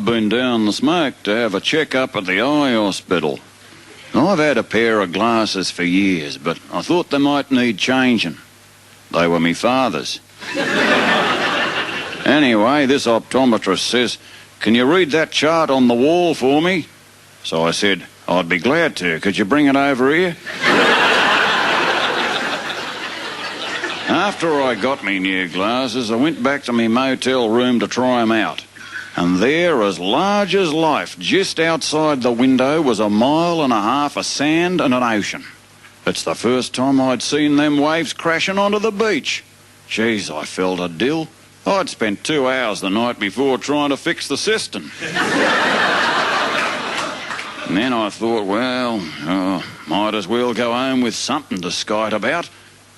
been down the smoke to have a check-up at the eye hospital. I've had a pair of glasses for years, but I thought they might need changing. They were me father's. Anyway, this optometrist says, "Can you read that chart on the wall for me?" So I said, "I'd be glad to. Could you bring it over here?" After I got me new glasses, I went back to me motel room to try 'em out. And there, as large as life, just outside the window, was 1.5 miles of sand and an ocean. It's the first time I'd seen them waves crashing onto the beach. Geez, I felt a dill. I'd spent 2 hours the night before trying to fix the cistern. And then I thought, well, might as well go home with something to skite about.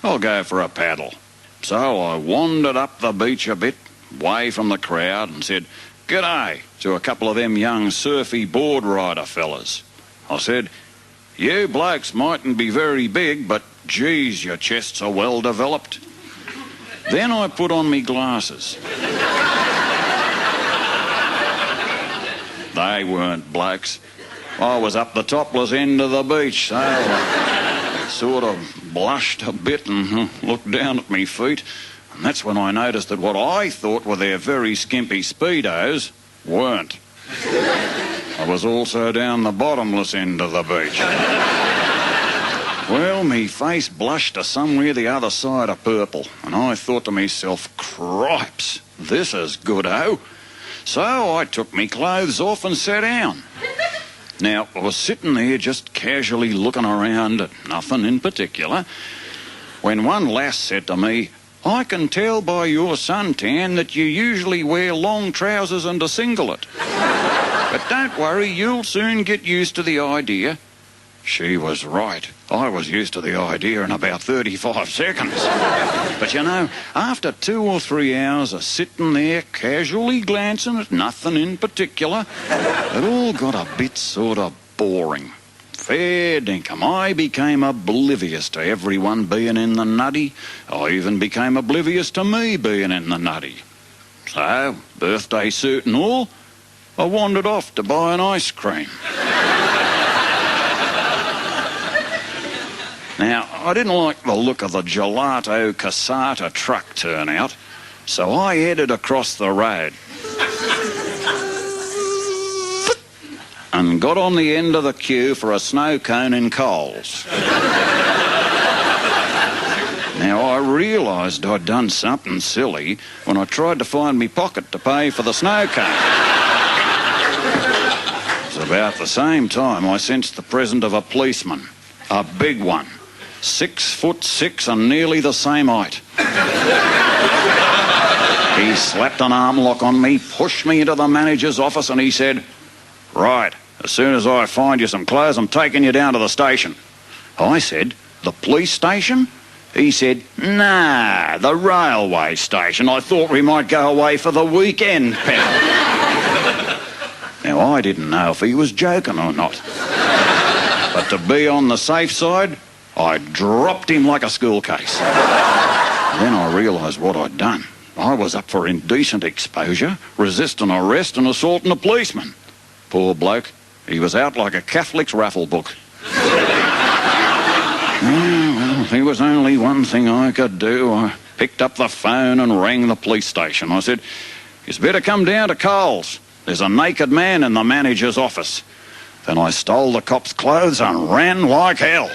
I'll go for a paddle. So I wandered up the beach a bit, away from the crowd, and said, "G'day," to a couple of them young surfy board rider fellas. I said, "You blokes mightn't be very big, but geez, your chests are well developed." Then I put on me glasses. They weren't blokes. I was up the topless end of the beach, so I sort of blushed a bit and looked down at me feet. And that's when I noticed that what I thought were their very skimpy Speedos weren't. I was also down the bottomless end of the beach. Well, me face blushed to somewhere the other side of purple, and I thought to myself, cripes, this is good-o. So I took me clothes off and sat down. Now, I was sitting there just casually looking around at nothing in particular, when one lass said to me, "I can tell by your suntan that you usually wear long trousers and a singlet. But don't worry, you'll soon get used to the idea." She was right. I was used to the idea in about 35 seconds. But you know, after 2 or 3 hours of sitting there casually glancing at nothing in particular, it all got a bit sort of boring. Fair dinkum, I became oblivious to everyone being in the nutty. I even became oblivious to me being in the nutty. So, birthday suit and all, I wandered off to buy an ice cream. Now, I didn't like the look of the gelato cassata truck turnout, so I headed across the road and got on the end of the queue for a snow cone in Coles. Now, I realised I'd done something silly when I tried to find me pocket to pay for the snow cone. It was about the same time I sensed the presence of a policeman, a big one. 6'6" and nearly the same height. He slapped an arm lock on me, pushed me into the manager's office, and he said, "Right, as soon as I find you some clothes, I'm taking you down to the station." I said, "The police station?" He said, "Nah, the railway station. I thought we might go away for the weekend, pal." Now, I didn't know if he was joking or not. But to be on the safe side, I dropped him like a school case. Then I realised what I'd done. I was up for indecent exposure, resisting arrest and assaulting a policeman. Poor bloke, he was out like a Catholic's raffle book. Well, there was only one thing I could do. I picked up the phone and rang the police station. I said, "You'd better come down to Coles. There's a naked man in the manager's office." Then I stole the cop's clothes and ran like hell.